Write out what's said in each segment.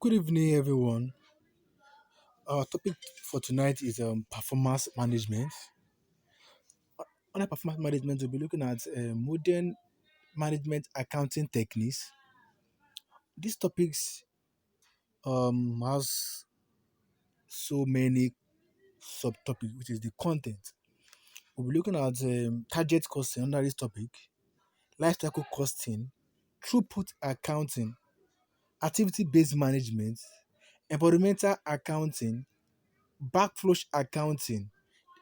Good evening, everyone. Our topic for tonight is performance management. Under performance management, we'll be looking at modern management accounting techniques. These topics has so many subtopics, which is the content. We'll be looking at target costing under this topic, life cycle costing, throughput accounting, activity-based management, environmental accounting, backflush accounting,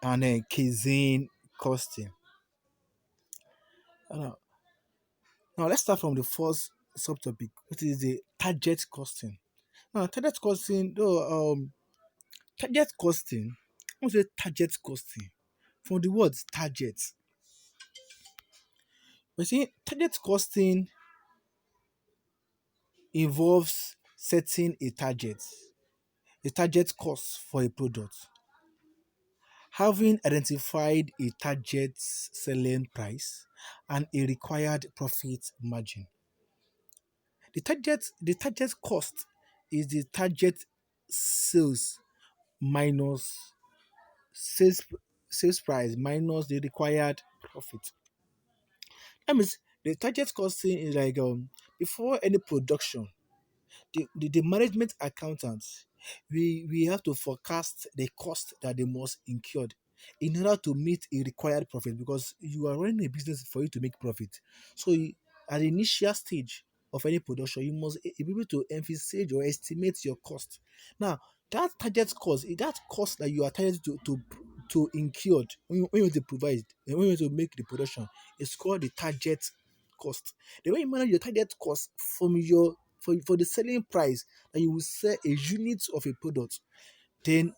and Kaizen costing. Now, now let's start from the first subtopic, which is the target costing. Now, target costing. What's the target costing? From the word target, we see target costing involves setting a target cost for a product, having identified a target selling price and a required profit margin. The target cost is the target sales minus sales sales price minus the required profit. That means the target costing is like before any production, the management accountants, we have to forecast the cost that they must incur in order to meet a required profit, because you are running a business for you to make profit. So at the initial stage of any production, you must be able to emphasize or estimate your cost. Now, that target cost is that cost that you are targeted to incur when you want to provide and when you want to make the production. It's called the target cost. The way you manage your target cost from your for the selling price that you will sell a unit of a product, then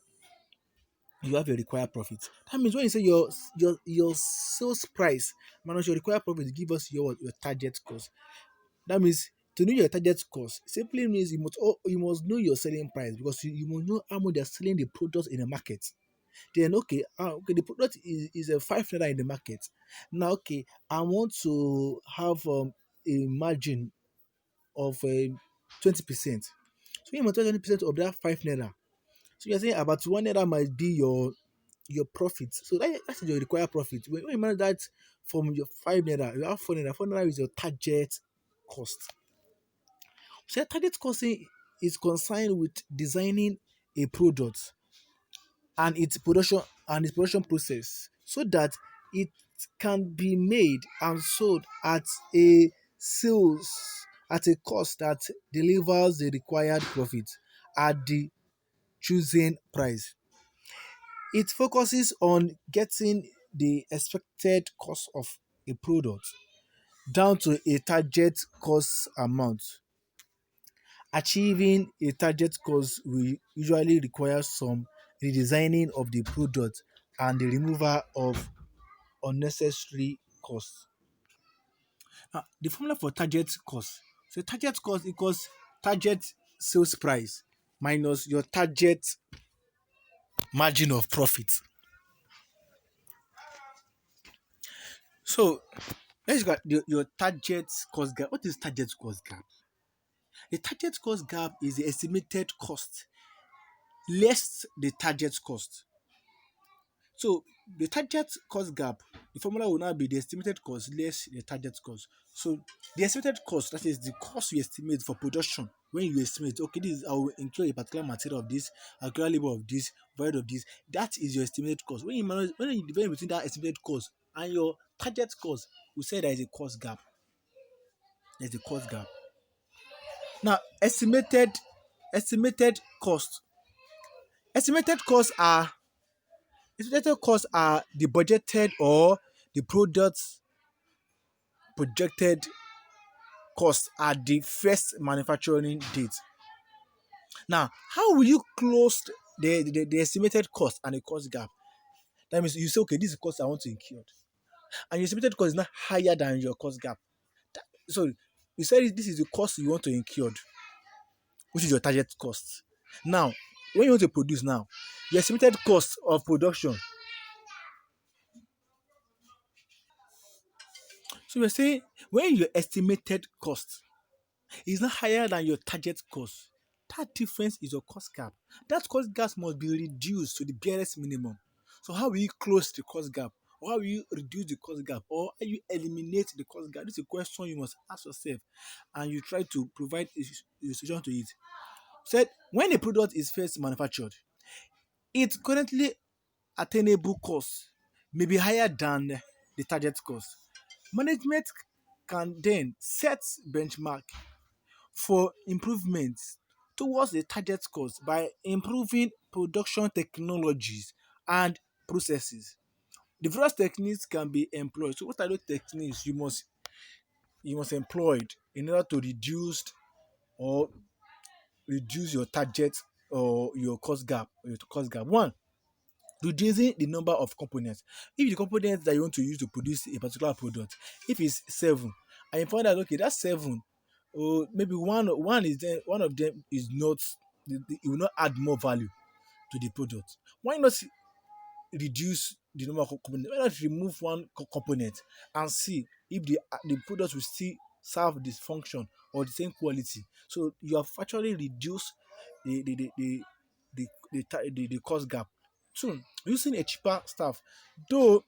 you have a required profit. That means when you say your sales price minus your required profit, give us your target cost. That means to know your target cost simply means you must know your selling price, because you must know how much they're selling the product in the market. Then okay, the product is a 5 naira in the market. Now okay, I want to have a margin of 20%. So you must 20% of that 5 naira. So you're saying about 1 naira might be your profit. So that's your required profit. When you manage that from your 5 naira, you have 4 naira. 4 naira is your target cost. So your target costing is concerned with designing a product and its production process, so that it can be made and sold at a sales at a cost that delivers the required profit at the chosen price. It focuses on getting the expected cost of a product down to a target cost amount. Achieving a target cost will usually require some redesigning of the product and the removal of unnecessary costs. Now, the formula for target cost. So target cost equals target sales price minus your target margin of profit. So let's look at your target cost gap. What is target cost gap? The target cost gap is the estimated cost less the target cost. So the target cost gap, the formula will now be the estimated cost less the target cost. So the estimated cost, that is the cost you estimate for production. When you estimate, okay, this is I will incur a particular material of this, a particular labor of this, void of this. That is your estimated cost. When you divide between that estimated cost and your target cost, we say there is a cost gap. There's a cost gap. Now, estimated cost. Estimated costs are estimated costs are the budgeted or the product's projected cost at the first manufacturing date. Now, how will you close the estimated cost and the cost gap? That means you say, okay, this is the cost I want to incur, and your estimated cost is not higher than your cost gap. So you said this is the cost you want to incur, which is your target cost. Now, when you want to produce now, your estimated cost of production. So you're saying when your estimated cost is not higher than your target cost, That difference is your cost gap. That cost gap must be reduced to the barest minimum. So how will you close the cost gap? Or how will you reduce the cost gap? Or how you eliminate the cost gap? This is a question you must ask yourself, and you try to provide a solution to it. Said when a product is first manufactured, its currently attainable cost may be higher than the target cost. Management can then set benchmark for improvements towards the target cost by improving production technologies and processes. The various techniques can be employed. So what are those techniques you must employ in order to or reduce your target or your cost gap? One, reducing the number of components. If the components that you want to use to produce a particular product, if it's seven, and you find out okay that's seven, or maybe one of them is not, it will not add more value to the product. Why not reduce the number of components? Why not remove one component and see if the product will still serve this function or the same quality? So you have actually reduced the cost gap. Two, using a cheaper staff. Though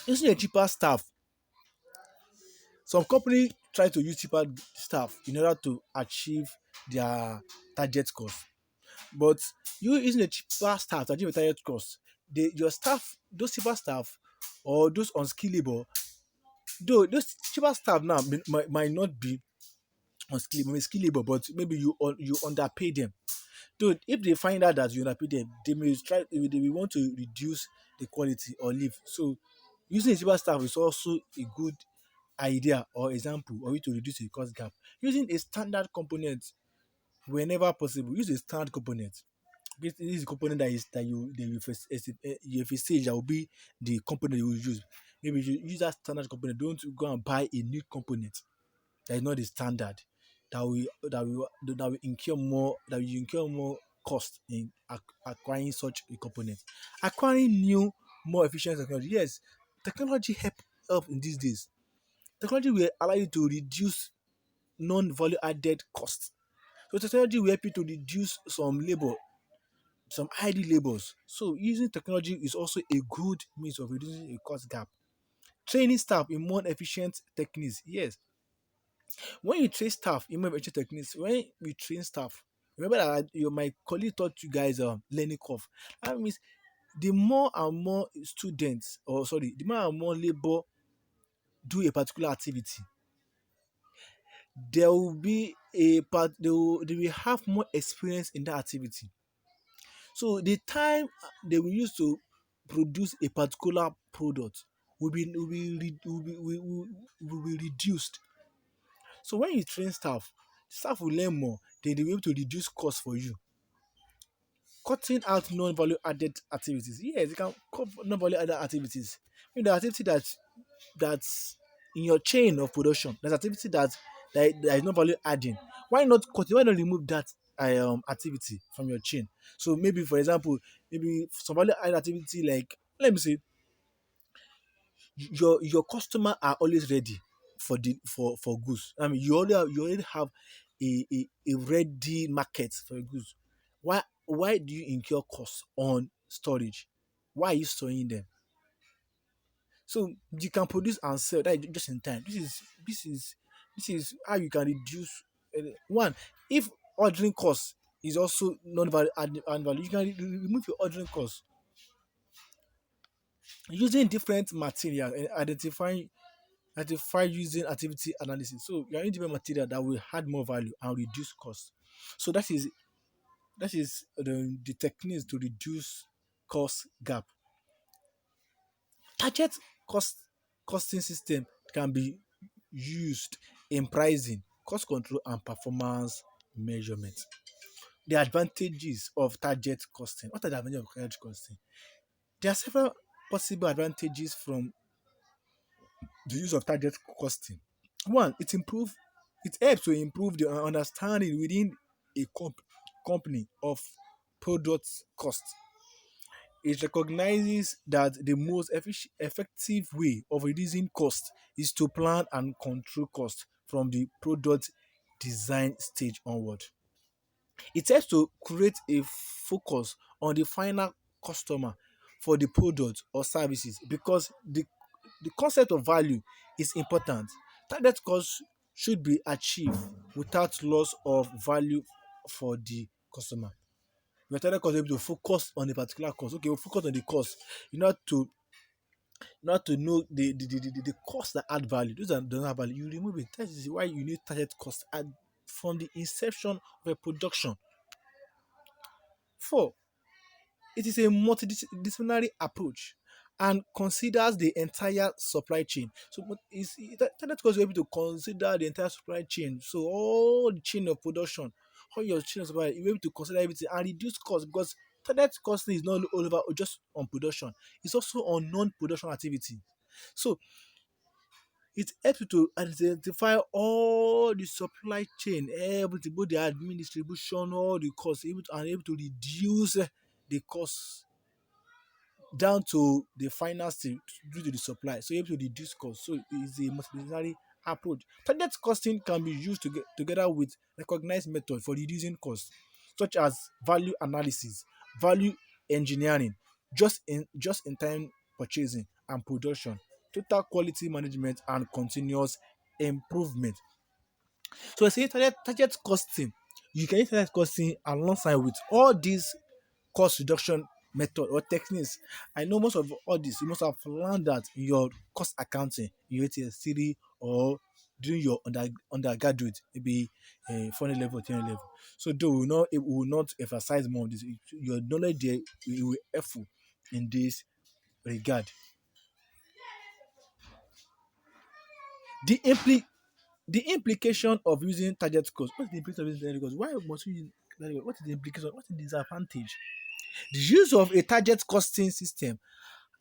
using a cheaper staff, some company try to use cheaper staff in order to achieve their target cost. But you using a cheaper staff to achieve a target cost, your staff, those cheaper staff or those unskillable, though those cheaper staff now might not be skillable, but maybe you underpay them. Dude, if they find out that you underpay them, they may want to reduce the quality or leave. So using a cheaper staff is also a good idea or example of it to reduce the cost gap. Using a standard component whenever possible. Use a standard component. This is a component you first that will be the component you will use. Maybe you use that standard component. Don't go and buy a new component that is not the standard. That will incur more cost in acquiring such a component. Acquiring new, more efficient technology. Yes, technology help in these days. Technology will allow you to reduce non-value added costs. So technology will help you to reduce some labor, some idle labors. So using technology is also a good means of reducing a cost gap. Training staff in more efficient techniques. Yes, when you train staff in more efficient techniques, when you train staff, remember that my colleague taught you guys learning curve. That means the more and more students, or sorry, the more and more labor do a particular activity, there will be a part they will have more experience in that activity. So the time they will use to produce a particular product will be reduced. So when you train staff will learn more. They will be able to reduce cost for you. Cutting out non-value added activities. Yes, you can cut non-value added activities. The activity that's in your chain of production. There's activity that is not value adding. Why not cut it? Why not remove that activity from your chain? So maybe for example, maybe some value added activity, like let me say your customer are always ready for goods. I mean you already have a ready market for goods. Why do you incur costs on storage? Why are you storing them? So you can produce and sell that is just in time. This is how you can reduce one. If ordering cost is also non-value and value, you can remove your ordering cost using different material and identify using activity analysis. So you are using different material that will add more value and reduce cost. So that is the techniques to reduce cost gap. Target cost costing system can be used in pricing, cost control, and performance measurement. The advantages of target costing. What are the advantages of target costing? There are several possible advantages from the use of target costing. One, it helps to improve the understanding within a company of product cost. It recognizes that the most effective way of reducing cost is to plan and control cost from the product design stage onward. It helps to create a focus on the final customer for the product or services, because the concept of value is important. Target cost should be achieved without loss of value for the customer. Your target cost will be able to focus on a particular cost. Okay, we'll focus on the cost. You know to not to know the cost that add value. Those that don't have value, you remove it. That is why you need target cost from the inception of a production. Four, it is a multidisciplinary approach and considers the entire supply chain. So target cost will be able to consider the entire supply chain. So all the chain of production, all your chain of supply, you'll be able to consider everything and reduce cost, because target costing is not all over just on production. It's also on non-production activity. So it helps you to identify all the supply chain, everything, both the admin, distribution, all the costs, and able to reduce the cost down to the final stage due to the supply. So you're able to reduce cost. So it's a multidisciplinary approach. Target costing can be used together with recognized method for reducing costs, such as value analysis, value engineering, just in time purchasing and production, total quality management, and continuous improvement. So I say target costing. You can use target costing alongside with all these cost reduction method or techniques. I know most of all this you must have learned that in your cost accounting, in your ATS3, or during your undergraduate, maybe 400 level, 10 level. So though we will not emphasize more of this. Your knowledge there will be helpful in this regard. The impli the implication of using target cost. What is the implication of using target cost? Why must we use target cost? What is the implication? What is the disadvantage? The use of a target costing system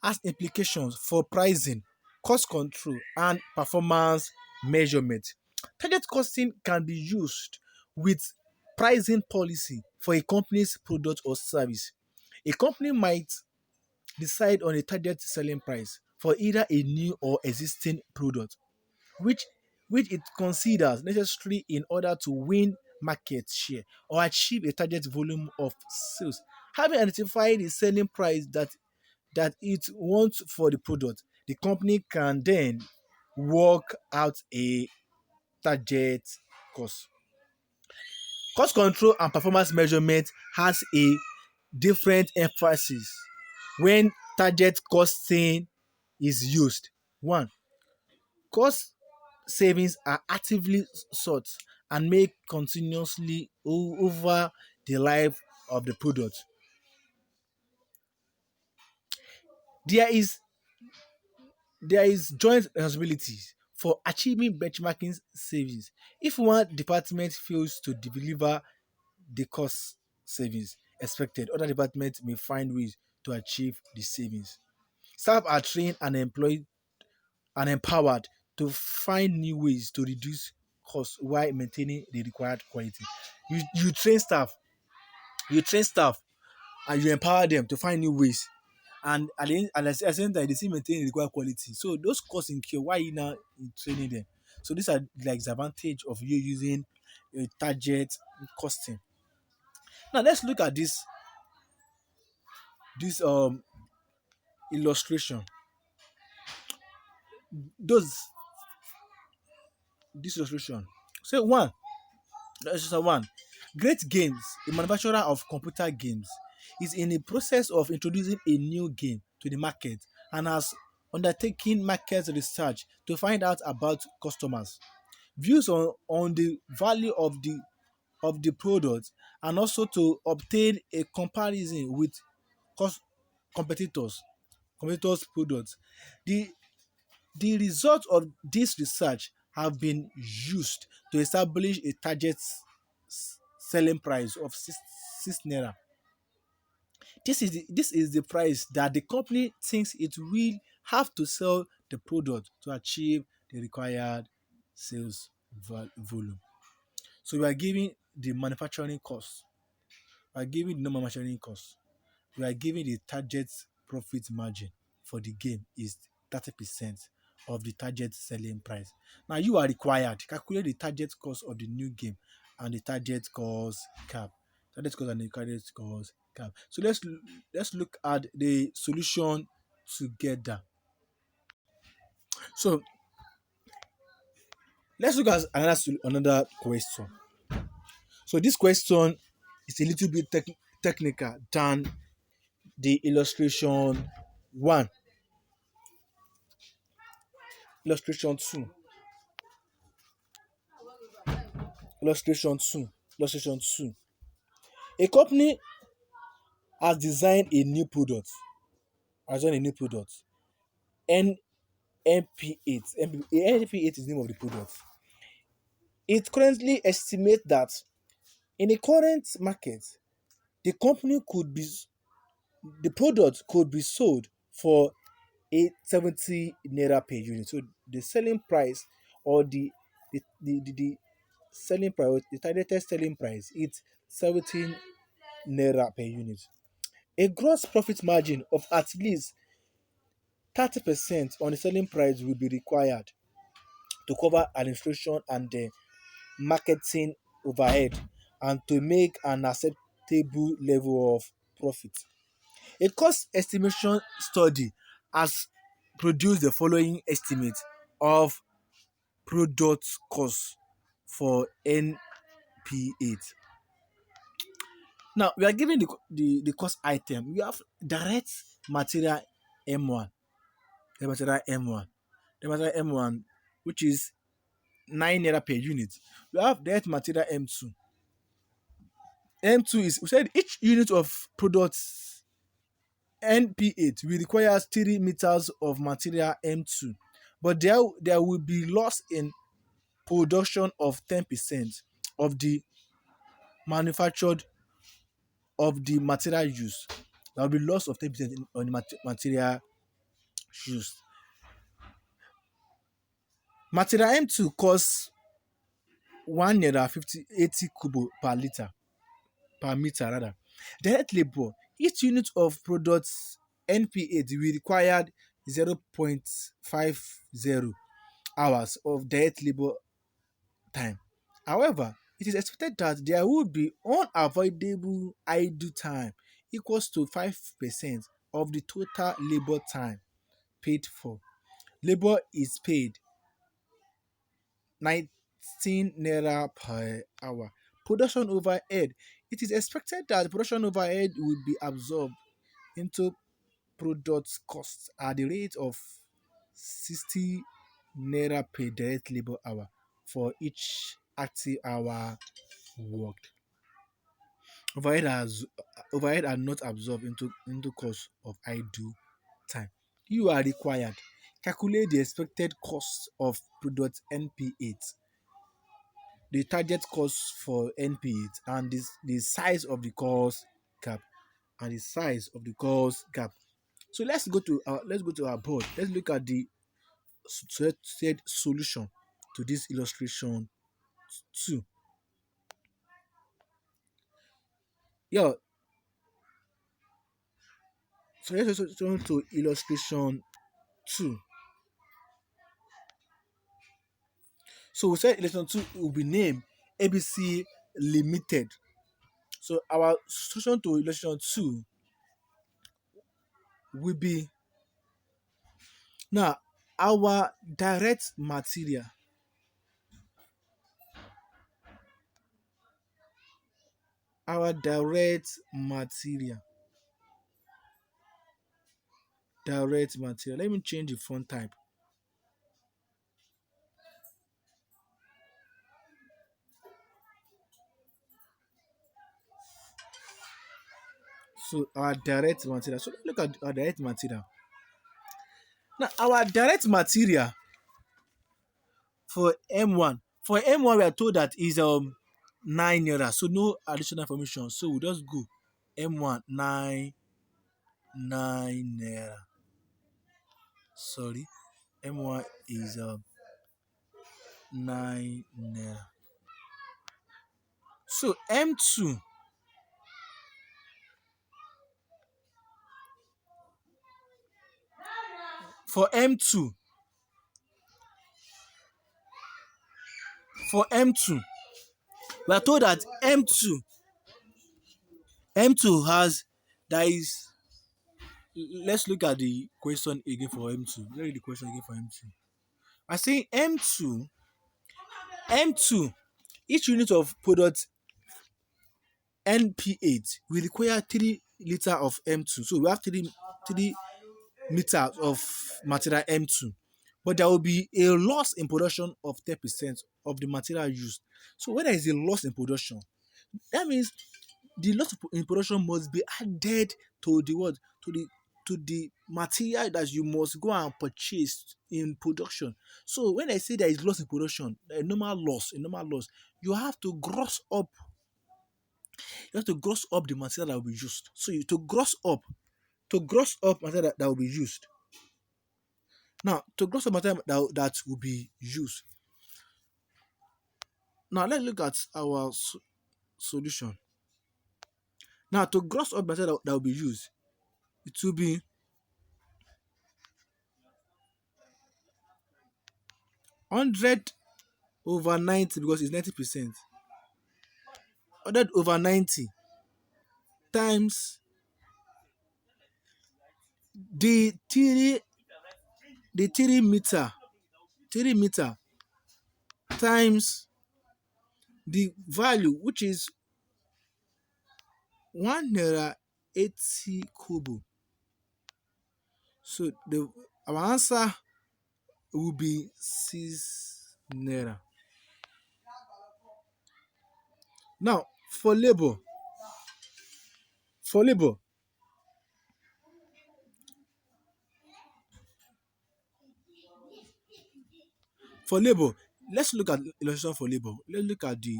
has implications for pricing, cost control, and performance measurement. Target costing can be used with pricing policy for a company's product or service. A company might decide on a target selling price for either a new or existing product, which which it considers necessary in order to win market share or achieve a target volume of sales. Having identified the selling price that it wants for the product, the company can then work out a target cost. Cost control and performance measurement has a different emphasis when target costing is used. One, cost savings are actively sought and made continuously over the life of the product. There is there is joint responsibility for achieving benchmarking savings. If one department fails to deliver the cost savings expected, other departments may find ways to achieve the savings. Staff are trained and employed and empowered to find new ways to reduce costs while maintaining the required quality. You train staff, you train staff, and you empower them to find new ways. And at the same time, they still maintain the required quality. So those costs incur. Why are you now training them? So these are like the advantage of you using a target costing. Now let's look at this illustration. Those this illustration. So one, illustration one. Great Games, a manufacturer of computer games, is in the process of introducing a new game to the market and has undertaken market research to find out about customers' views on the value of the product, and also to obtain a comparison with cos- competitors competitors products. The the results of this research have been used to establish a target selling price of six naira. This is the price that the company thinks it will have to sell the product to achieve the required sales volume. So we are giving the manufacturing cost. We are giving the non-manufacturing cost. We are giving the target profit margin for the game is 30% of the target selling price. Now you are required to calculate the target cost of the new game and the target cost cap. Target cost and the credit cost gap. So let's look at the solution together. So let's look at another question. So this question is a little bit technical than the illustration one. Illustration two. Illustration two. Illustration two. A company has designed a new product. Has done a new product. N NP8. NP8 is the name of the product. It currently estimates that in the current market, the company could be the product could be sold for 870 naira per unit. So the selling price or the selling price, the targeted selling price, it's 17 naira per unit. A gross profit margin of at least 30% on the selling price will be required to cover administration and the marketing overhead and to make an acceptable level of profit. A cost estimation study has produced the following estimate of product cost for NP8. Now we are given the cost item. We have direct material M1, the material M1, the material M1, which is 9 naira per unit. We have direct material M2. M2 is, we said each unit of products NP8 will require 3 meters of material M2, but there will be loss in production of 10% of the manufactured of the material used. There will be loss of 10% on the material used. Material M2 costs 1 naira 80 kobo per liter per meter rather. Direct labor, each unit of products NP8 will require 0.50 hours of direct labor time. However, it is expected that there will be unavoidable idle time equals to 5% of the total labor time paid for. Labor is paid 19 naira per hour. Production overhead. It is expected that production overhead will be absorbed into product costs at the rate of 60 naira per direct labor hour for each active hour worked. Overhead has overhead are not absorbed into cost of idle time. You are required calculate the expected cost of product NP8, the target cost for NP8, and the size of the cost gap, and the size of the cost gap. So let's go to our board. Let's look at the said solution to this illustration two. Yeah, so let's turn to illustration two. So we said illustration two will be named ABC Limited. So our solution to illustration two will be now our direct material. Our direct material. Direct material. Let me change the font type. So our direct material. So let's look at our direct material. Now our direct material for M1. For M1, we are told that is 9 naira. So no additional information. So we just go M1 9 naira. Sorry. M1 is 9 naira. So M2 for M2 for M2 we are told that M2 M2 has that is let's look at the question again for M2. Let's read the question again for M2. I say M2, each unit of product NP8 will require 3 liter of M2. So we have 3 meters of material M2. But there will be a loss in production of 10% of the material used. So when there is a loss in production, that means the loss in production must be added to the what? To the material that you must go and purchase in production. So when I say there is loss in production, a normal loss, you have to gross up. You have to gross up the material that will be used. So to gross up material that will be used. Now, to gross up material that will be used. Now let's look at our solution. Now to gross up material that will be used, it will be 100 over 90 because it's 90%. 100 over 90 times the 3 meter times the value, which is 1 naira 80 kobo. So our answer will be 6 naira. Now for labor for labor, let's look at illustration for labor. Let's look at the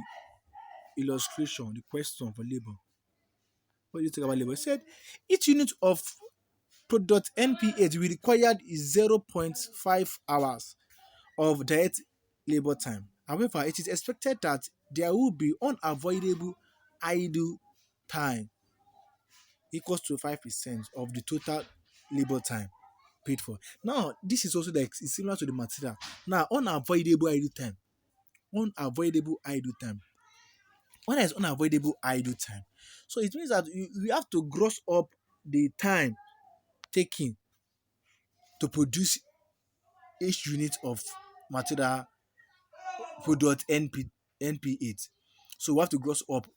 illustration, the question for labor. What do you think about labor? It said each unit of product NP8 will require is 0.5 hours of direct labor time. However, it is expected that there will be unavoidable idle time equals to 5% of the total labor time paid for. Now, this is also like it's similar to the material. Now, unavoidable idle time. Unavoidable idle time. When there is unavoidable idle time, so it means that we have to gross up the time taken to produce each unit of material product NP8. So we have to gross up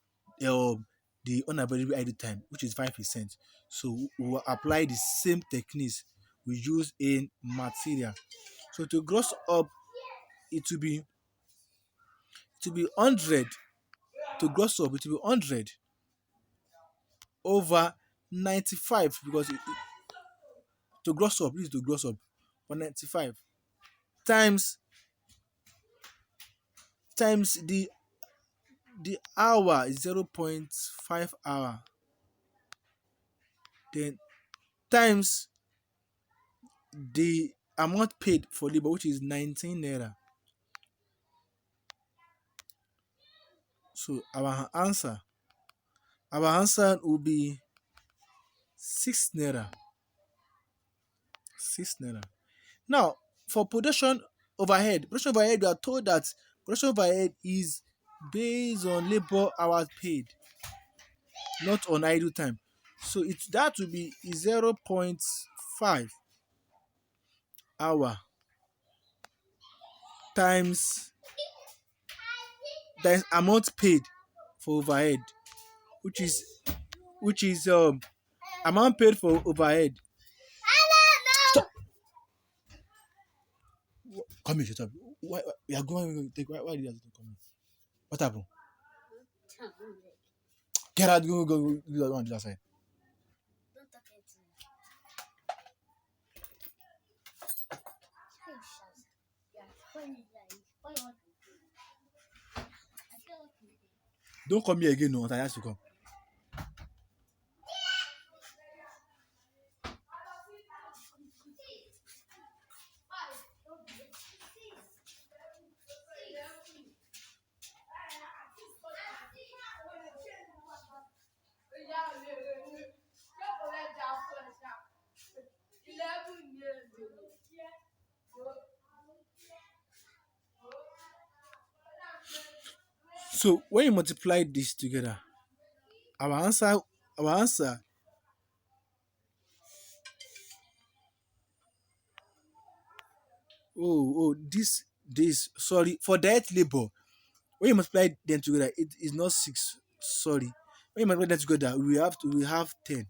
the unavailable idle time, which is 5%. So we will apply the same techniques we use in material. So to gross up, it will be 100. To gross up, it will be 100 over 95 because to gross up, this is to gross up for 95 times the hour is 0.5 hour, then times the amount paid for labor, which is 19 naira. So our answer will be 6 naira. 6 naira. Now, for production overhead, we are told that production overhead is based on labor hours paid, not on idle time. So that will be 0.5 hour times the amount paid for overhead, which is amount paid for overhead. Stop. Come here, shut up. Why you are going take why did you have to come here? What happened? Get out, go do that one to that side. Don't come here again, no, until I ask you to come. So when you multiply this together, our answer our answer, this, sorry, for direct labor, when you multiply them together, it is not 6. Sorry. When you multiply them together, we have 10.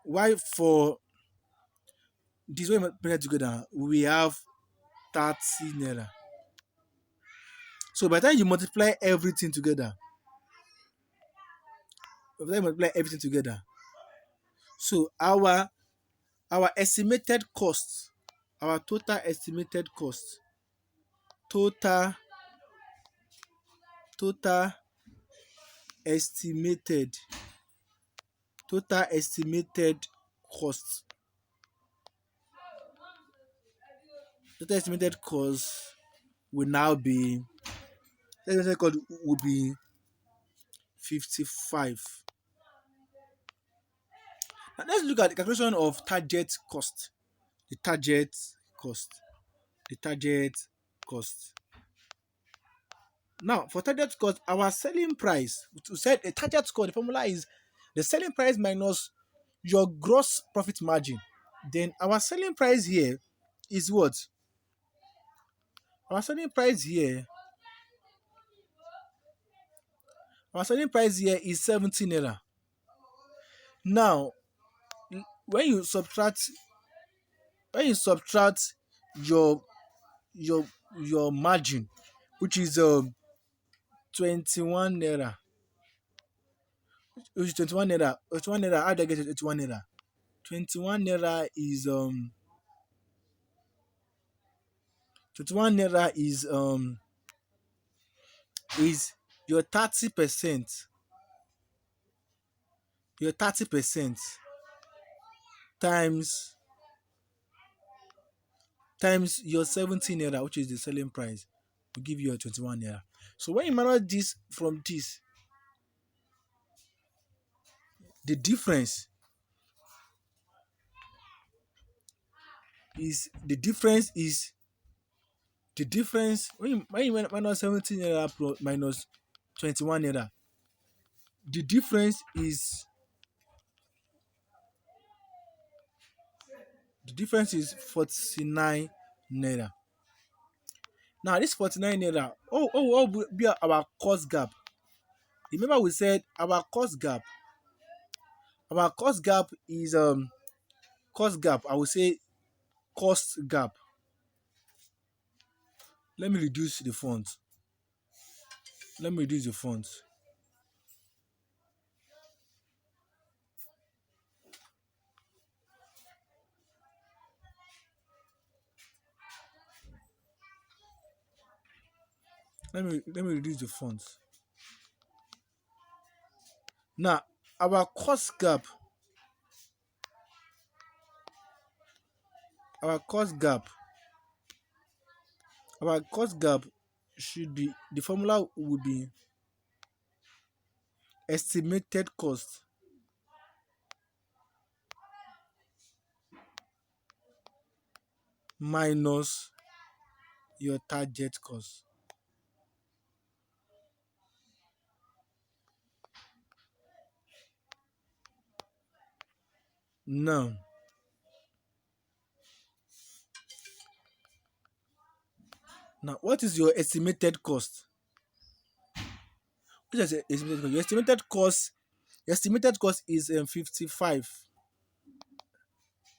Why for this, when you multiply them together, we have 30 naira. So by the time you multiply everything together, by the time you multiply everything together, so our estimated cost, our total total estimated estimated cost, total estimated cost will now be, total estimated cost will be 55. Now let's look at the calculation of target cost. The target cost. The target cost. Now, for target cost, our selling price, to set a target cost, the formula is the selling price minus your gross profit margin. Then our selling price here is what? Our selling price here, our selling price here is 17 naira. Now, when you subtract your your your margin, which is 21 naira, which is 21 naira, 21 naira, how do I get it? 21 naira. 21 naira is 21 naira is your 30%, your 30% times your 17 naira, which is the selling price, will give you a 21 naira. So when you minus this from this, the difference is when you minus 17 naira minus 21 naira, the difference is 49 naira. Now this 49 naira, will be our cost gap. Remember we said our cost gap is cost gap, I will say cost gap. Let me reduce the font. Let me reduce the font. Let me reduce the font. Now our cost gap, our cost gap should be, the formula would be estimated cost minus your target cost. Now what is your estimated cost? What is your estimated cost? Your estimated cost is 55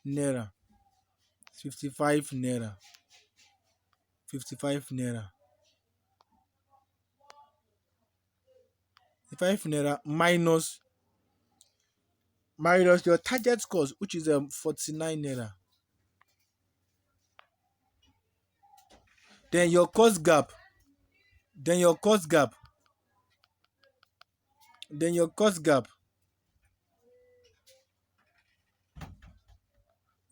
naira. 55 naira. 55 naira. 55 naira minus your target cost, which is 49 naira. Then your cost gap. Then your cost gap.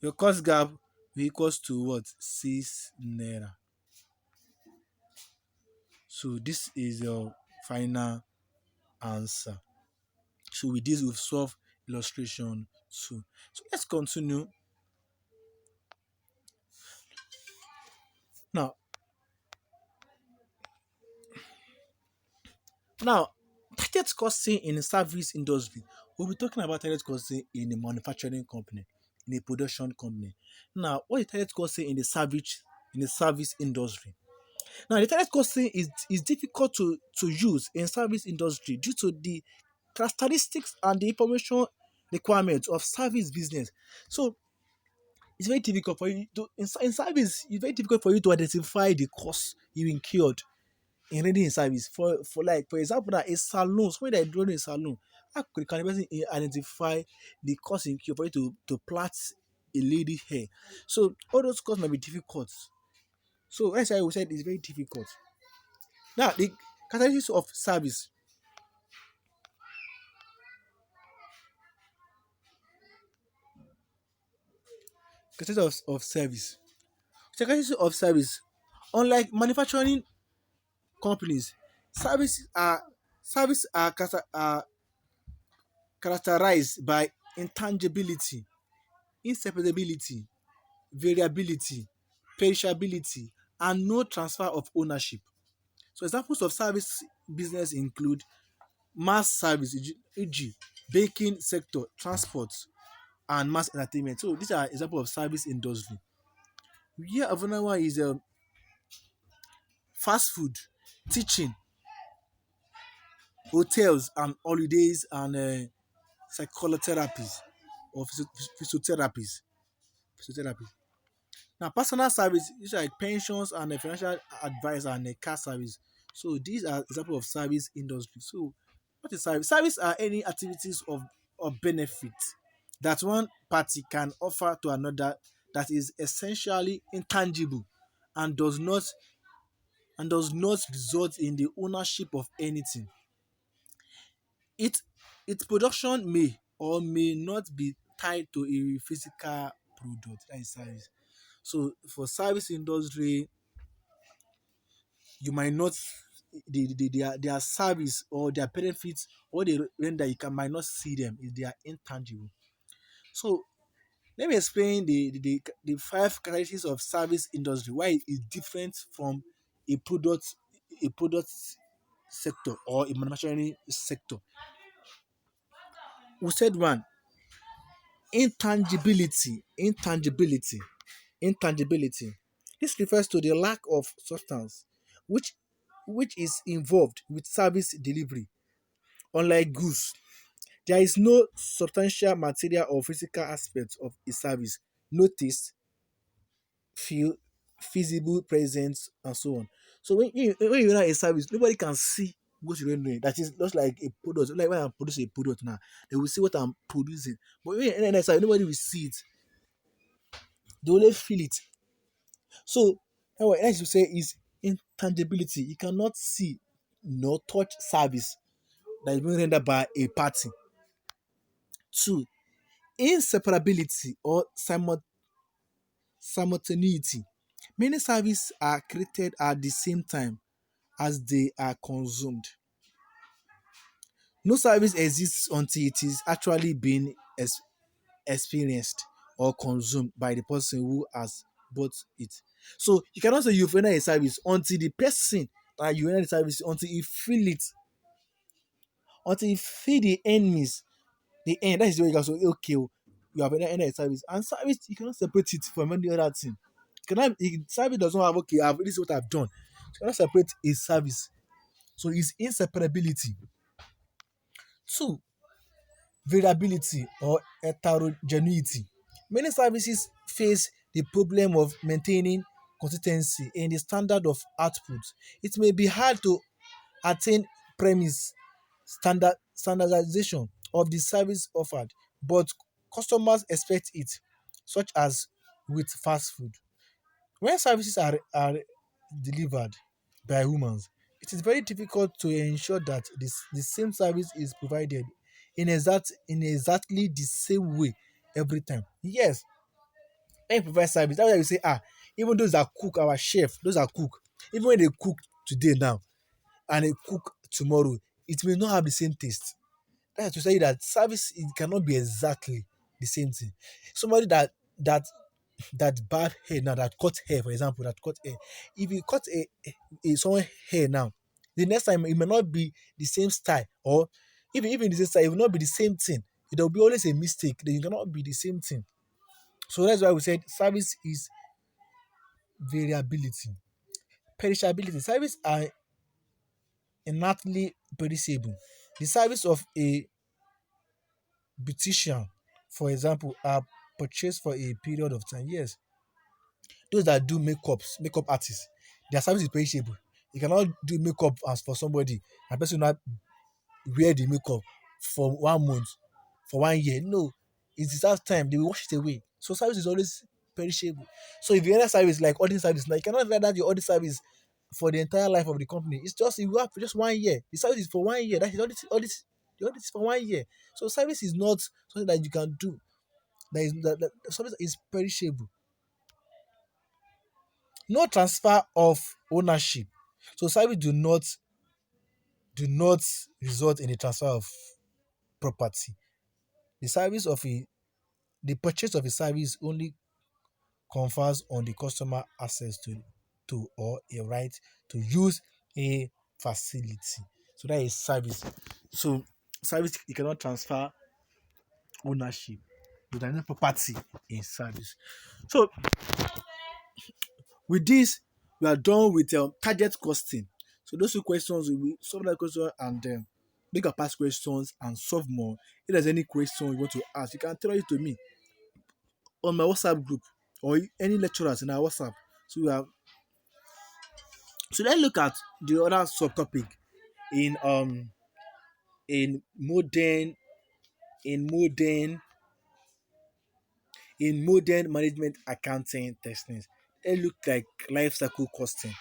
Your cost gap will equals to what? 6 naira. So this is your final answer. So with this, we've solved illustration 2. So let's continue. Now Target costing in the service industry. We'll be talking about target costing in a manufacturing company, in a production company. Now, what is target costing in the service industry? Now, the target costing is difficult to use in service industry due to the characteristics and the information requirements of service business. So it's very difficult for you to in service. It's very difficult for you to identify the cost you incurred in rendering a service. For example, now a salon, when they're running a salon, how can a person identify the cost incurred for you to plait a lady hair? So all those costs might be difficult. So that's why we said it's very difficult. Now the characteristics of service. Characteristics of service. Characteristics of service. Unlike manufacturing companies, service are characterized by intangibility, inseparability, variability, perishability, and no transfer of ownership. So examples of service business include mass service, e.g., banking sector, transport, and mass entertainment. So these are examples of service industry. Here, another one is fast food, teaching, hotels and holidays, and psychotherapies or physiotherapies. Physiotherapy. Now, personal service, these are like pensions and financial advice and car service. So these are examples of service industry. So what is service? Service are any activities of benefit that one party can offer to another that is essentially intangible and does not result in the ownership of anything. It its production may or may not be tied to a physical product. That is service. So for service industry, you might not their service or their benefits or they render might not see them if they are intangible. So let me explain the five characteristics of service industry, why it is different from a product sector or a manufacturing sector. We said one, intangibility. This refers to the lack of substance which which is involved with service delivery. Unlike goods, there is no substantial material or physical aspect of a service. No taste, feel, feasible presence, and so on. So when you run a service, nobody can see what you're doing. That is just like a product. Like when I produce a product now, they will see what I'm producing. But when you're in a service, nobody will see it. They only feel it. So what I like to say is intangibility. You cannot see nor touch service that is being rendered by a party. Two, inseparability or simultaneity. Many services are created at the same time as they are consumed. No service exists until it is actually being experienced or consumed by the person who has bought it. So you cannot say you've rendered a service until the person that you render the service until you feel it, until you feel the enemies, the end. That is the way you can say, okay, oh, you have rendered a service. And service, you cannot separate it from any other thing. Service does not have, okay, this is what I've done. You cannot separate a service. So it's inseparability. Two, variability or heterogeneity. Many services face the problem of maintaining consistency in the standard of output. It may be hard to attain premise standardization of the service offered, but customers expect it, such as with fast food. When services are delivered by humans, it is very difficult to ensure that the same service is provided in exactly the same way every time. Yes, when you provide service, that's why you say, even those that cook, our chef, those that cook, even when they cook today now and they cook tomorrow, it may not have the same taste. That's to say that service it cannot be exactly the same thing. Somebody that barb hair now, that cut hair, for example, that cut hair. If you cut a someone hair now, The next time it may not be the same style, or even the same style, it will not be the same thing. There will be always a mistake. Then it cannot be the same thing. So that's why we said service is variability. Perishability. Service are innately perishable. The service of a beautician, for example, are purchased for a period of time. Yes, those that do makeup artists, their service is perishable. You cannot do makeup as for somebody and person not wear the makeup for 1 month, for 1 year. No, it deserves time. They will wash it away. So service is always perishable. So if you enter service like audit service, now you cannot render your audit service for the entire life of the company. It's just you have just 1 year. The service is for 1 year. That is audit. The audit is for 1 year. So service is not something that you can do. That service is perishable. No transfer of ownership. So service do not result in the transfer of property. The service of a the purchase of a service only confers on the customer access to or a right to use a facility. So that is service. So service you cannot transfer ownership. There is no property in service. So with this, we are done with target costing. So those two questions, we will solve that question and make a past questions and solve more. If there's any question you want to ask, you can tell it to me on my WhatsApp group or any lecturers in our WhatsApp. So we have so let's look at the other subtopic in in modern in modern in modern management accounting techniques. It look like life cycle costing.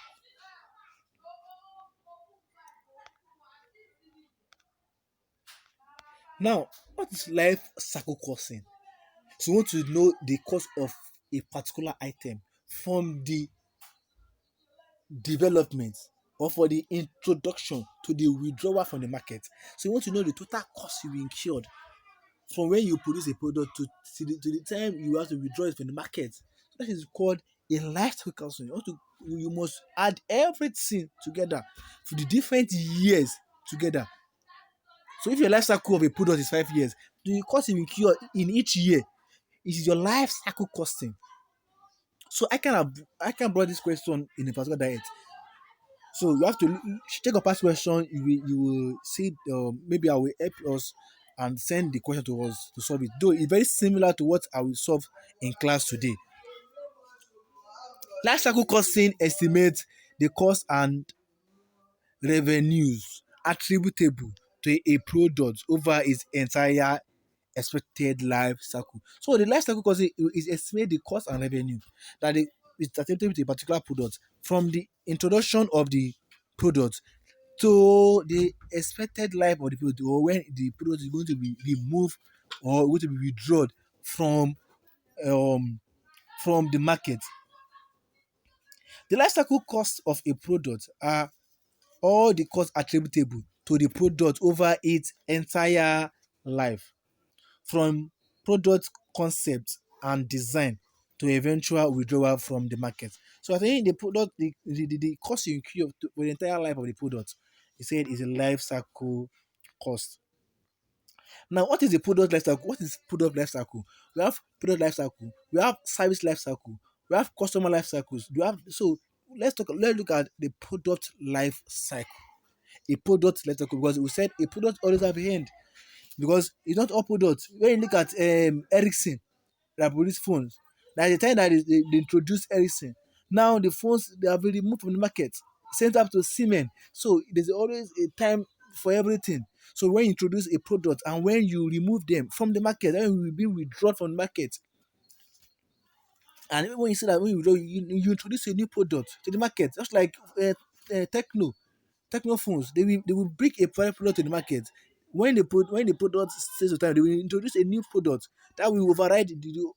Now, what is life cycle costing? So you want to know the cost of a particular item from the development or for the introduction to the withdrawal from the market. So you want to know the total cost you incurred from when you produce a product to the time you have to withdraw it from the market. So that is called a life cycle costing. You must add everything together for the different years together. So if your life cycle of a product is 5 years, the cost you incur in each year is your life cycle costing. So I can brought this question in a particular diet. So you have to check a past question. You will see. Maybe I will help us and send the question to us to solve it. Though it's very similar to what I will solve in class today. Life cycle costing estimates the cost and revenues attributable to a product over its entire expected life cycle. So the life cycle cost is estimate the cost and revenue that is attributable to a particular product from the introduction of the product to the expected life of the product, or when the product is going to be removed or going to be withdrawn from um from the market. The life cycle cost of a product are all the costs attributable to the product over its entire life, from product concept and design to eventual withdrawal from the market. So I think the product, the cost you incur for the entire life of the product, he said is a life cycle cost. Now, what is the product life cycle? What is product life cycle? We have product life cycle, we have service life cycle, we have customer life cycles. We have so let's look at the product life cycle. A product life cycle, because we said a product always have a end, because it's not all products. When you look at Ericsson that produce phones, like the time that they introduced Ericsson, now the phones they have been removed from the market, sent up to Siemens. So there's always a time for everything. So when you introduce a product and when you remove them from the market, then will be withdrawn from the market. And when you see that when you withdraw, you introduce a new product to the market, just like Techno phones, they will bring a product to the market. When the product stays with time, they will introduce a new product that will override the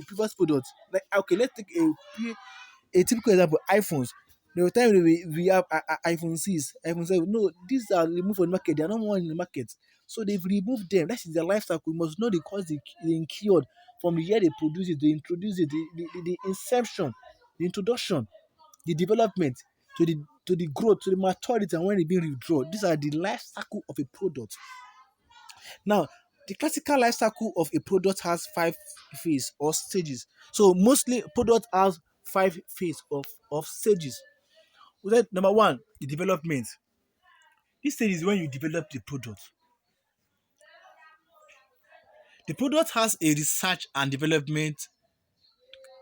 previous product. Like okay, let's take a typical example: iPhones. The time we have iPhone 6, iPhone 7. No, these are removed from the market. They are not more in the market, so they've removed them. That is their life cycle. We must know the cost they incurred from the year they produce it, they introduce it, the inception, the introduction, the development to the growth, to the maturity, and when it being withdrawn. These are the life cycle of a product. Now, the classical life cycle of a product has five phases or stages. So mostly product has five phases of stages. We said number one, the development. This stage is when you develop the product. The product has a research and development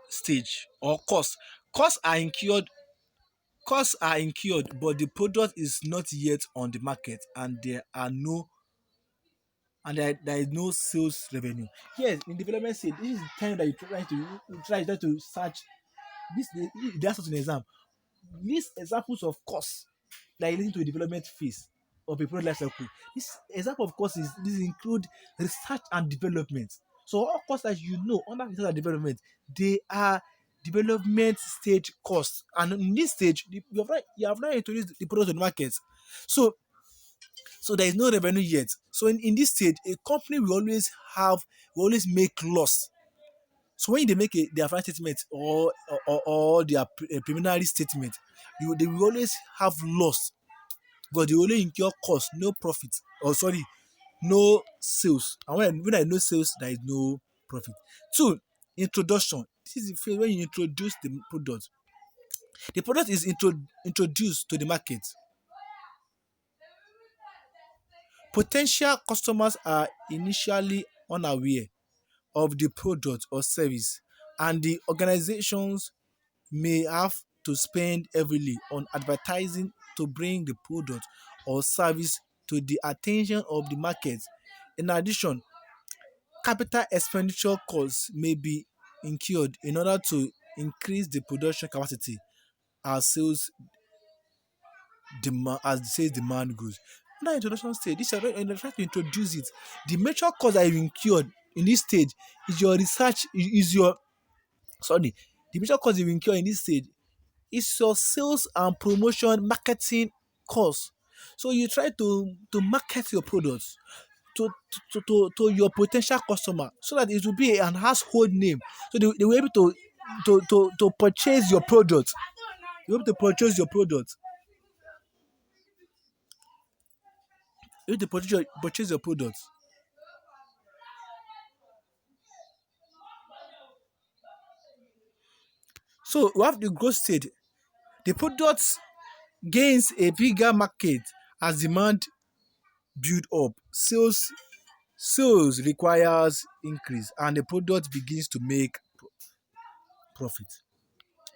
stage or cost. Costs are incurred Costs are incurred, but the product is not yet on the market, and there is no sales revenue. Yes, in development stage, this is the time that you try to search. That's not an exam. List examples of costs that are to a development phase of a product life cycle. This example of course is this include research and development. So all costs that you know under research and development, they are development stage costs. And in this stage, you have not introduced the product to the market. So there is no revenue yet. So in this stage, a company will always make loss. So when they make their financial statement or their preliminary statement, they will always have loss because they only incur cost, no profit. Or sorry, no sales. And when there is no sales, there is no profit. Two, introduction. This is the phase when you introduce the product. The product is introduced to the market. Potential customers are initially unaware of the product or service, and the organizations may have to spend heavily on advertising to bring the product or service to the attention of the market. In addition, capital expenditure costs may be incurred in order to increase the production capacity as sales demand grows. Under introduction stage, this is when you're trying to introduce it. The major cost that you incurred in this stage is your research, is your sorry, the major cost you incur in this stage is your sales and promotion marketing cost. So you try to market your products to your potential customer so that it will be an household name. So they will be able to purchase your product. You'll be able to purchase your product. You'll be able to purchase your product. So we have the growth stage. The product gains a bigger market as demand build up. Sales requires increase and the product begins to make profit.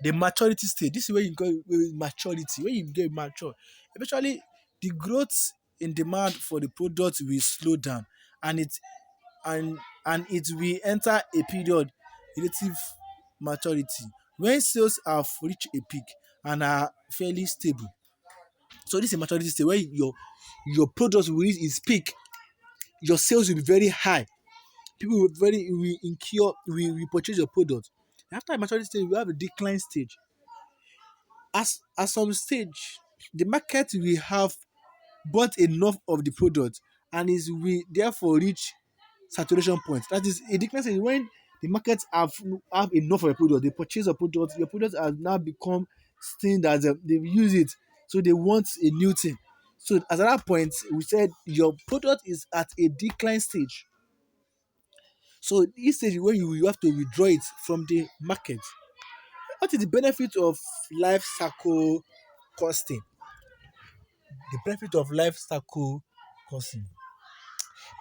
The maturity stage, this is where you go with maturity. When you get mature, eventually the growth in demand for the product will slow down, and it will enter a period relative maturity when sales have reached a peak and are fairly stable. So this is a maturity stage where your product will reach its peak, your sales will be very high, people will incur will purchase your product. After a maturity stage, we have a decline stage. At some stage, the market will have bought enough of the product and is will therefore reach saturation point. That is a decline stage when the market have enough of a product, they purchase a product, your product has now become thing that they use it, so they want a new thing. So at that point, we said your product is at a decline stage. So this stage when you have to withdraw it from the market. What is the benefit of life cycle costing? The benefit of life cycle costing.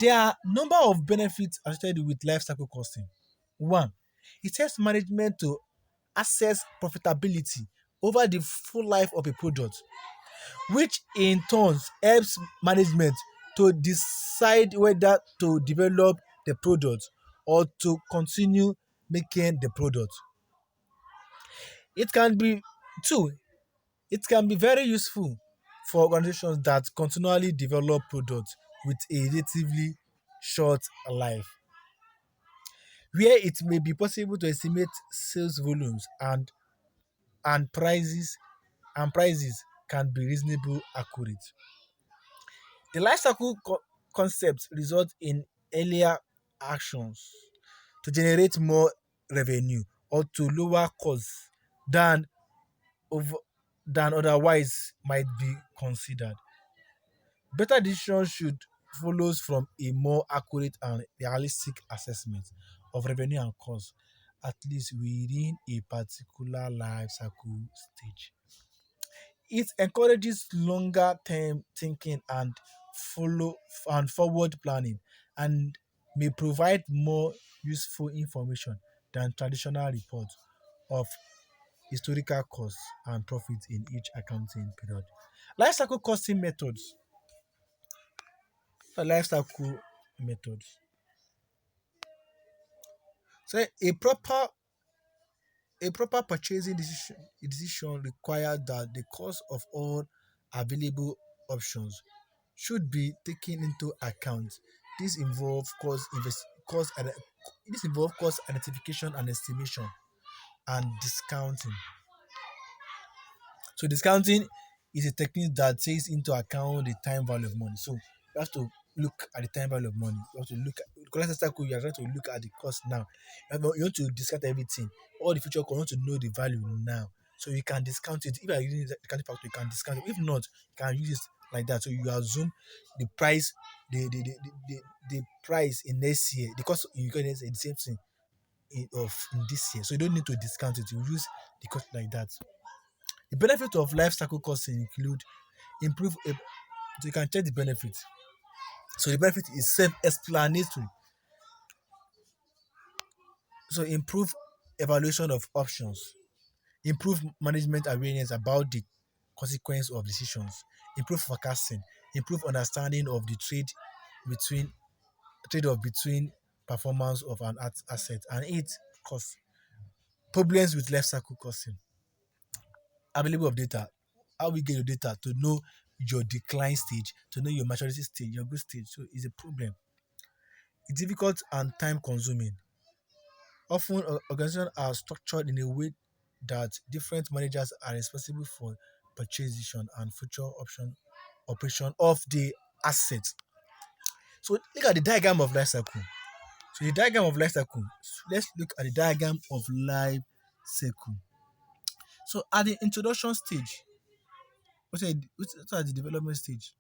There are number of benefits associated with life cycle costing. One, it helps management to assess profitability over the full life of a product, which in turn helps management to decide whether to develop the product or to continue making the product. It can be two, it can be very useful for organizations that continually develop products with a relatively short life, where it may be possible to estimate sales volumes and prices can be reasonably accurate. The life cycle concept results in earlier actions to generate more revenue or to lower costs than over, than otherwise might be considered. Better decisions should follows from a more accurate and realistic assessment of revenue and cost, at least within a particular life cycle stage. It encourages longer term thinking and follow and forward planning, and may provide more useful information than traditional reports of historical costs and profits in each accounting period. Life cycle costing methods. Life cycle methods. So a proper purchasing decision requires that the cost of all available options should be taken into account. This involves cost identification and estimation and discounting. So discounting is a technique that takes into account the time value of money. So you have to look at the time value of money. You have to look at because that's cycle, you are trying to look at the cost now. You want to discount everything. All the future cost, you want to know the value now. So you can discount it. If you are using the discounting factor, you can discount it. If not, you can use it like that. So you assume the price, the price in next year, the cost you get next year, the same thing in this year. So you don't need to discount it. You use the cost like that. The benefit of life cycle costing include improve. So you can check the benefit. So the benefit is self-explanatory. So improve evaluation of options, improve management awareness about the consequence of decisions, improve forecasting, improve understanding of the between trade-off between performance of an asset, and eight, cost. Problems with life cycle costing. Available of data. How we get your data to know your decline stage, to know your maturity stage, your good stage. So it's a problem. It's difficult and time consuming. Often organizations are structured in a way that different managers are responsible for purchase decision and future option operation of the asset. So look at the diagram of life cycle. So the diagram of life cycle. Let's look at the diagram of life cycle. So at the introduction stage, what are the development stage?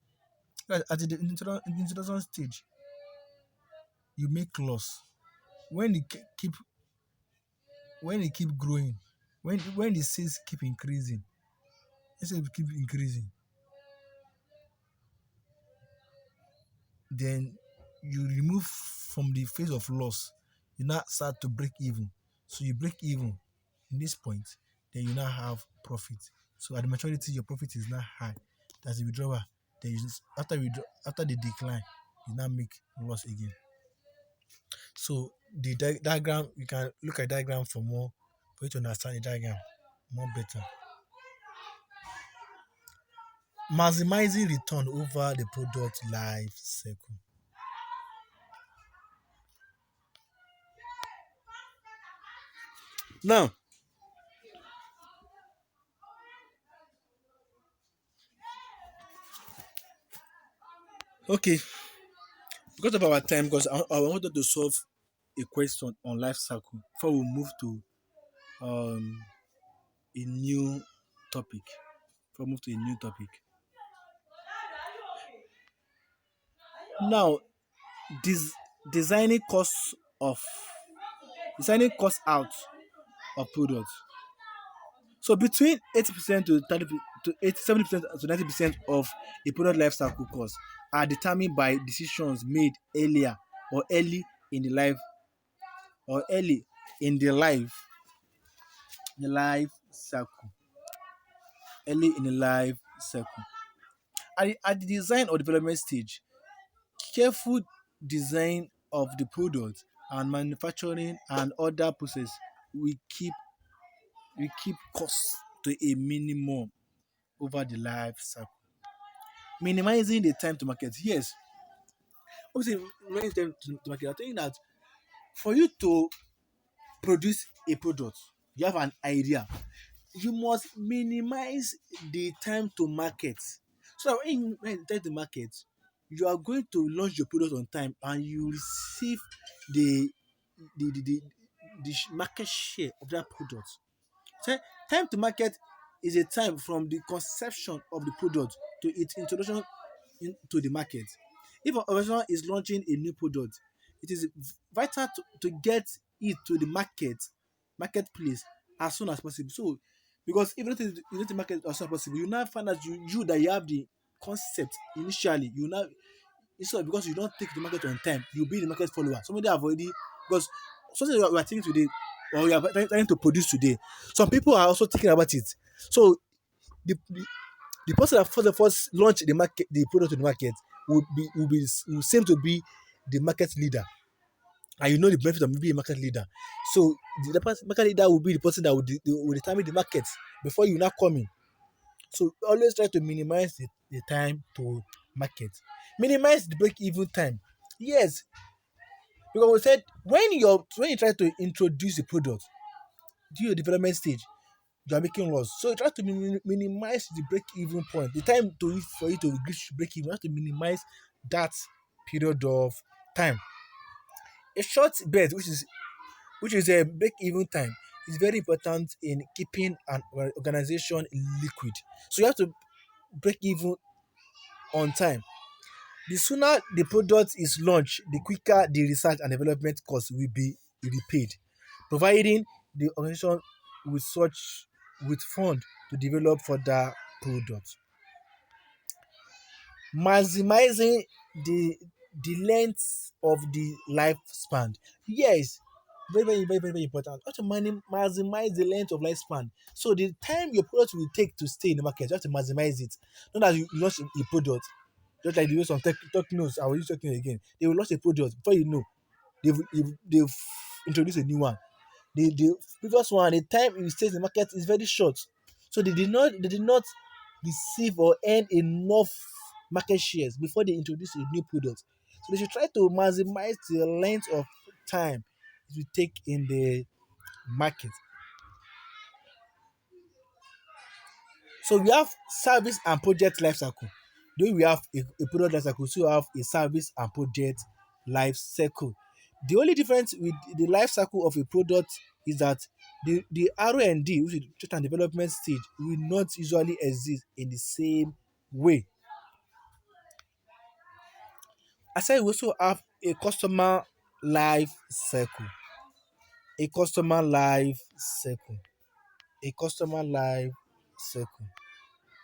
At the introduction stage, you make loss. When it keep growing, when the sales keep increasing, instead of keep increasing, then you remove from the phase of loss. You now start to break even. So you break even in this point, then you now have profit. So at the maturity, your profit is now high. That's the withdrawal. Then after the decline, you now make loss again. So the diagram, you can look at diagram for you to understand the diagram more better. Maximizing return over the product life cycle. Now, okay, because of our time, because I wanted to solve a question on life cycle before we move to um, a new topic. Before we move to a new topic. Now, this designing costs of designing cost out of products. So between 80% to 30 to 70% to 90% of a product life cycle costs are determined by decisions made early in the life or early in the life cycle. Early in the life cycle. At the design or development stage, careful design of the product and manufacturing and other process will keep costs to a minimum over the life cycle. Minimizing the time to market. Yes, obviously minimizing time to market. I'm telling you that for you to produce a product, you have an idea. You must minimize the time to market. So that when you time to market, you are going to launch your product on time and you receive the the market share of that product. So time to market is a time from the conception of the product to its introduction into the market. If an organization is launching a new product, it is vital to get it to the marketplace as soon as possible. So, because if you not the market as soon as possible, you now find out you that you have the concept initially, you now instead of because you don't take the market on time, you'll be the market follower. Somebody have already because something we are taking today or we are trying to produce today. Some people are also thinking about it. So the person that first launch the product to the market will seem to be the market leader, and you know the benefit of being a market leader. So market leader will be the person that will determine the market before you now come in. So always try to minimize the time to market. Minimize the break-even time. Yes, because we said when you try to introduce a product during your development stage, you are making loss. So try to minimize the break-even point. The time for you to reach break-even, you have to minimize that period of time. A short bet, which is a break-even time, is very important in keeping an organization liquid. So you have to break even on time. The sooner the product is launched, the quicker the research and development costs will be repaid, providing the organization with fund to develop further products. Maximizing the length of the lifespan. Yes, very important. You have to maximize the length of lifespan. So the time your product will take to stay in the market, you have to maximize it. Not that you launch a product, just like the way some tech knows, I will use talking again. They will launch a product before you know they've introduced a new one. The previous one, the time it stays in the market is very short. So they did not receive or earn enough market shares before they introduce a new product. So they should try to maximize the length of time it will take in the market. So we have service and project life cycle. Though we have a product life cycle, so we have a service and project life cycle. The only difference with the life cycle of a product is that the R&D, which is research and development stage, will not usually exist in the same way. I said we also have a customer life cycle. A customer life cycle. A customer life cycle.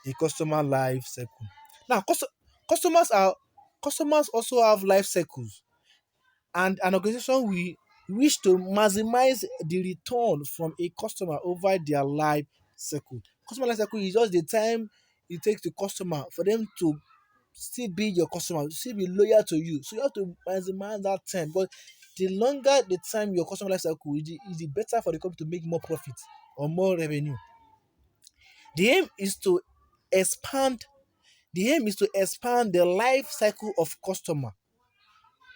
A customer life cycle. Now, customers are customers also have life cycles, and an organization will wish to maximize the return from a customer over their life cycle. Customer life cycle is just the time it takes the customer for them to still be your customer, still be loyal to you. So you have to maximize that time. But the longer the time your customer life cycle is the better for the company to make more profit or more revenue. The aim is to expand the aim is to expand the life cycle of customer,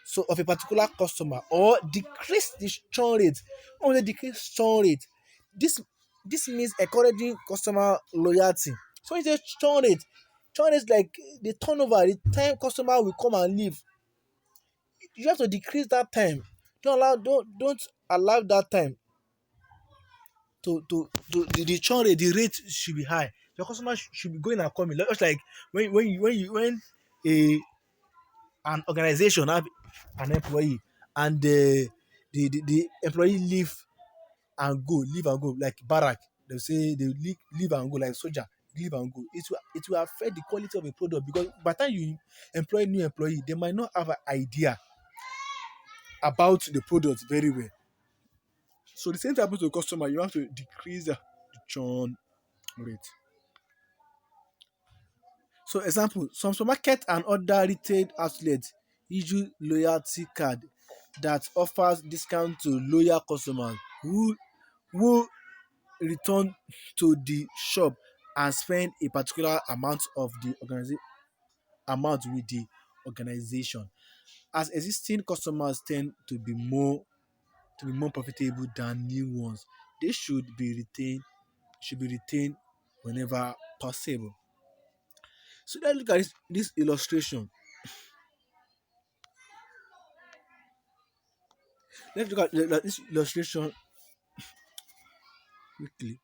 so of a particular customer, or decrease the churn rate. When we decrease churn rate, this this means encouraging customer loyalty. So it's a churn rate is like the turnover, the time customer will come and leave. You have to decrease that time. Don't allow that time to the churn rate, the rate should be high. Your customer should be going and coming, just like when a an organization have an employee, and the employee leave and go like barrack. They say they leave and go like soldier, leave and go. It will affect the quality of a product, because by the time you employ new employee, they might not have an idea about the product very well. So the same thing happens to customer. You have to decrease the churn rate. So example, some supermarket and other retail outlets issue loyalty card that offers discount to loyal customers who return to the shop and spend a particular amount with the organization. As existing customers tend to be more profitable than new ones, they should be retained whenever possible. So let's look at this illustration. Let's look at this illustration quickly.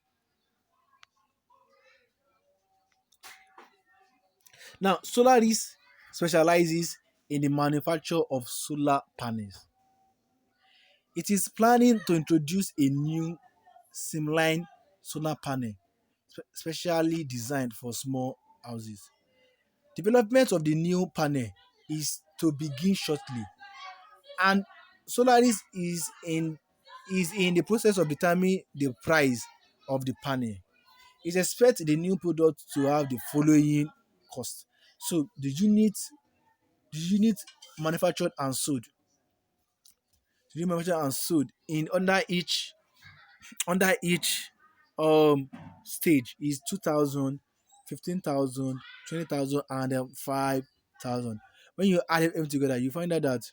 Now, Solaris specializes in the manufacture of solar panels. It is planning to introduce a new Simline solar panel specially designed for small houses. Development of the new panel is to begin shortly, and Solaris is in the process of determining the price of the panel. It expects the new product to have the following cost. So the unit manufactured and sold, in under each stage is 2,000, 15,000, 20,000, and 5,000. When you add everything together, you find out that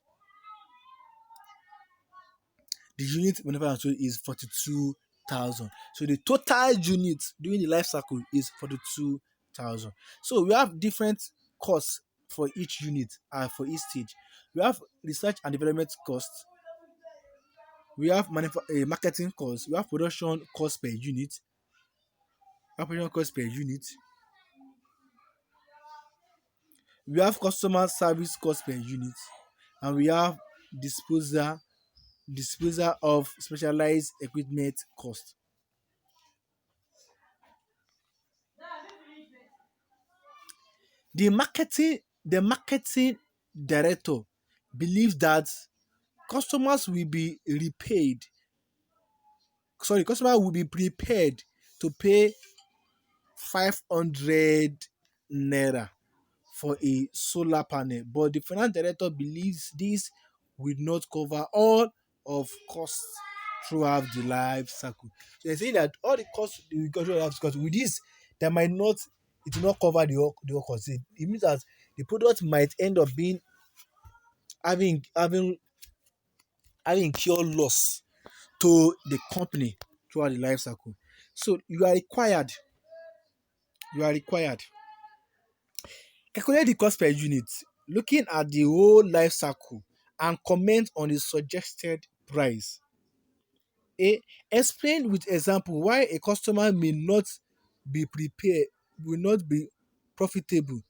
the unit manufactured is 42,000. So the total unit during the life cycle is 42,000. So we have different costs for each unit and for each stage. We have research and development costs, we have marketing costs, we have production cost per unit, we have customer service cost per unit, and we have disposal disposal of specialized equipment cost. The marketing director believes that customers will be repaid customers will be prepared to pay 500 naira for a solar panel, but the finance director believes this will not cover all of costs throughout the life cycle. So they're saying that all the costs the agricultural life cycle, with this, there might not it will not cover the whole cost. It means that the product might end up being having incur loss to the company throughout the life cycle. So you are required calculate the cost per unit, looking at the whole life cycle, and comment on the suggested price. A. Explain with example why a customer may not be prepared will not be profitable.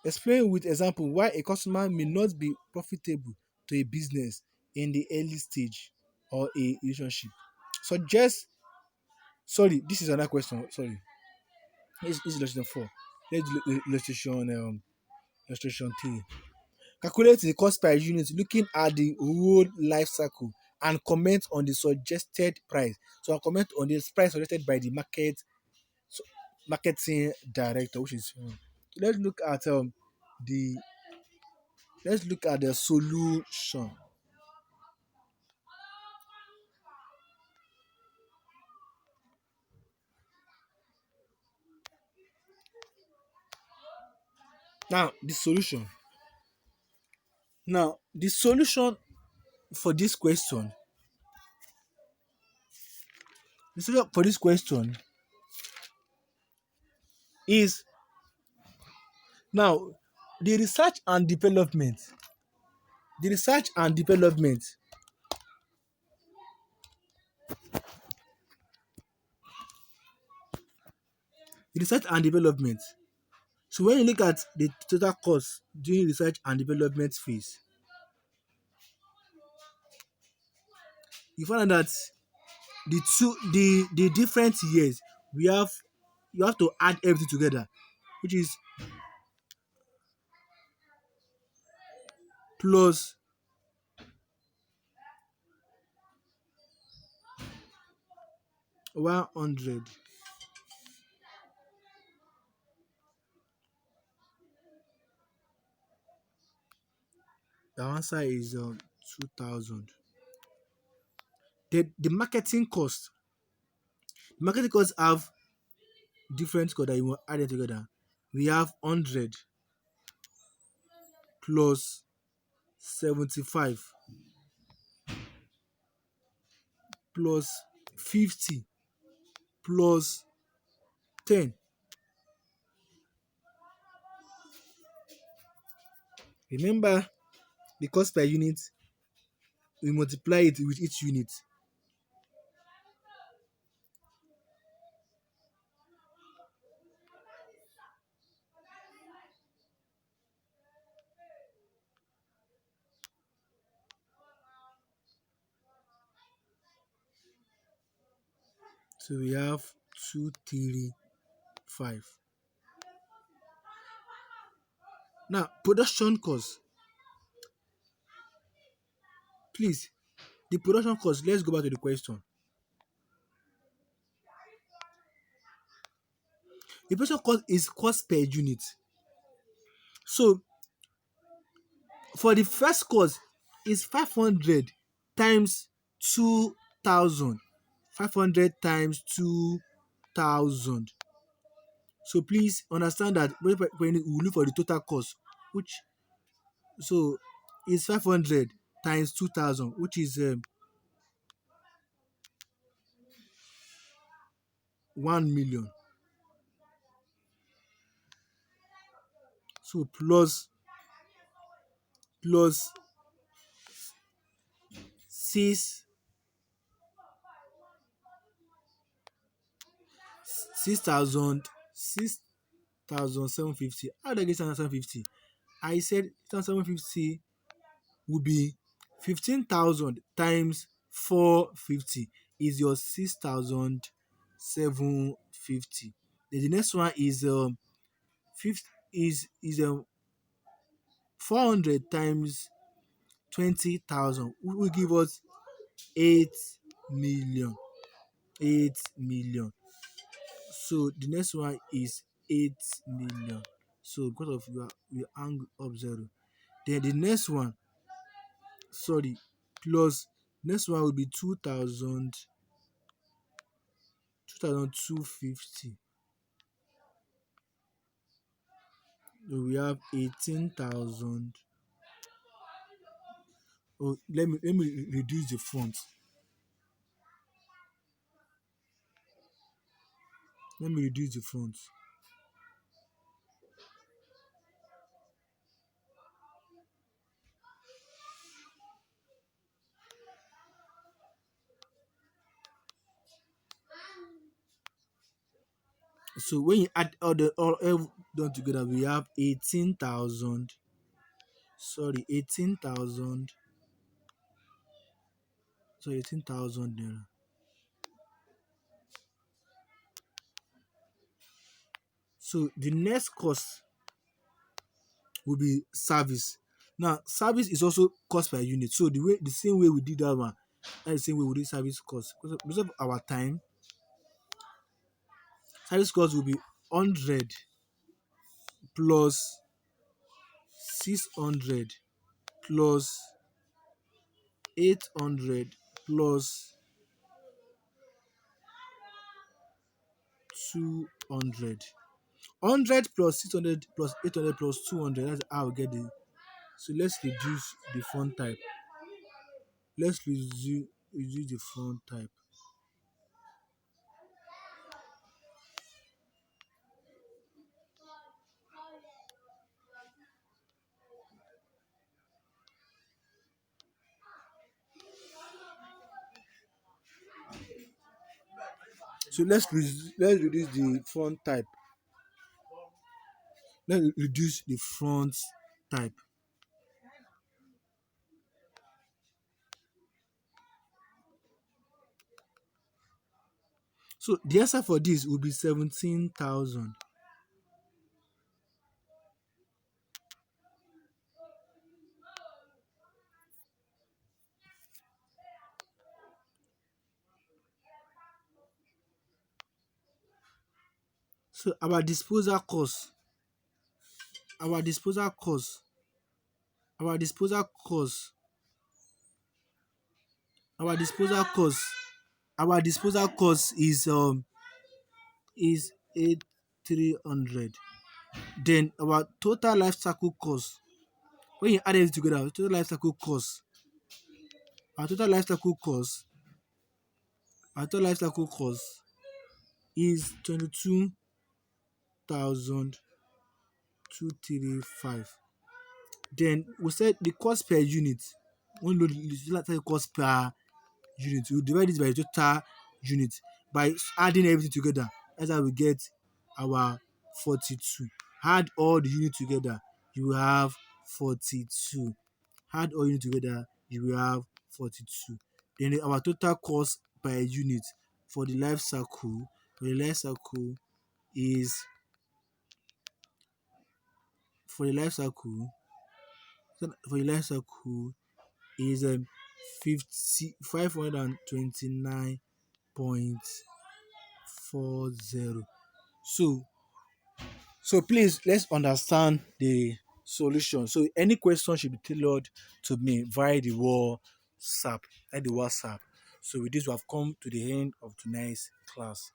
Explain with example why a customer may not be profitable to a business in the early stage or a relationship. Suggest Sorry, this is another question. Sorry, this is illustration 4. Let's do illustration 3. Calculate the cost per unit looking at the whole life cycle and comment on the suggested price. So I'll comment on the price suggested by the marketing director, which is let's look at the solution. Now the solution for this question is now the research and development. The research and development the research and development. So when you look at the total cost during research and development phase, you find out that the different years we have you have to add everything together, which is plus 100. The answer is 2,000. The marketing costs have different cost that you will add it together. We have 100 plus 75 plus 50 plus 10. Remember, the cost per unit, we multiply it with each unit. So we have 235. Now production cost. Please, the production cost, let's go back to the question. The production cost is cost per unit. So for the first cost is 500 times 2000. 500 times 2000. So please understand that when we look for the total cost, which so is 500 times 2000, which is 1 million. So plus 6 6,000 6,750. How did I get 6,750? I said 6,750 would be 15,000 times 450 is your 6,750. Then the next one is 50 is 400 times 20,000, will give us 8 million. 8 million. So the next one is 8 million. So because of we hang up zero. Then the next one, sorry, plus next one will be 2,000, 2,250. So we have 18,000. Oh, let me reduce the font. Let me reduce the font. So when you add all done together, we have 18,000. Sorry, 18,000. So 18,000 naira. So the next cost will be service. Now service is also cost per unit. So the same way we did that one, that's the same way we did service cost. Because of our time, service cost will be 100 plus 600 plus 800 plus 200. 100 plus 600 plus 800 plus 200. That's how I get the. So let's reduce the font type. Let's reduce the font type. So let's reduce the font type. Let's reduce the font type. So the answer for this will be 17,000. So our disposal cost, our disposal cost, our disposal cost, our disposal cost, our disposal cost is 8,300. Then our total life cycle cost, when you add it together, our total life cycle cost, our total life cycle cost is 22,235. Then we said the cost per unit. One load the cost per unit. We divide this by the total unit by adding everything together. That's how we get our 42. Add all the units together, you will have 42. Add all units together, you will have 42. Then our total cost per unit for the life cycle is for the life cycle for the life cycle is 529.40. So please let's understand the solution. So any question should be tailored to me via the WhatsApp. So with this, we have come to the end of tonight's class.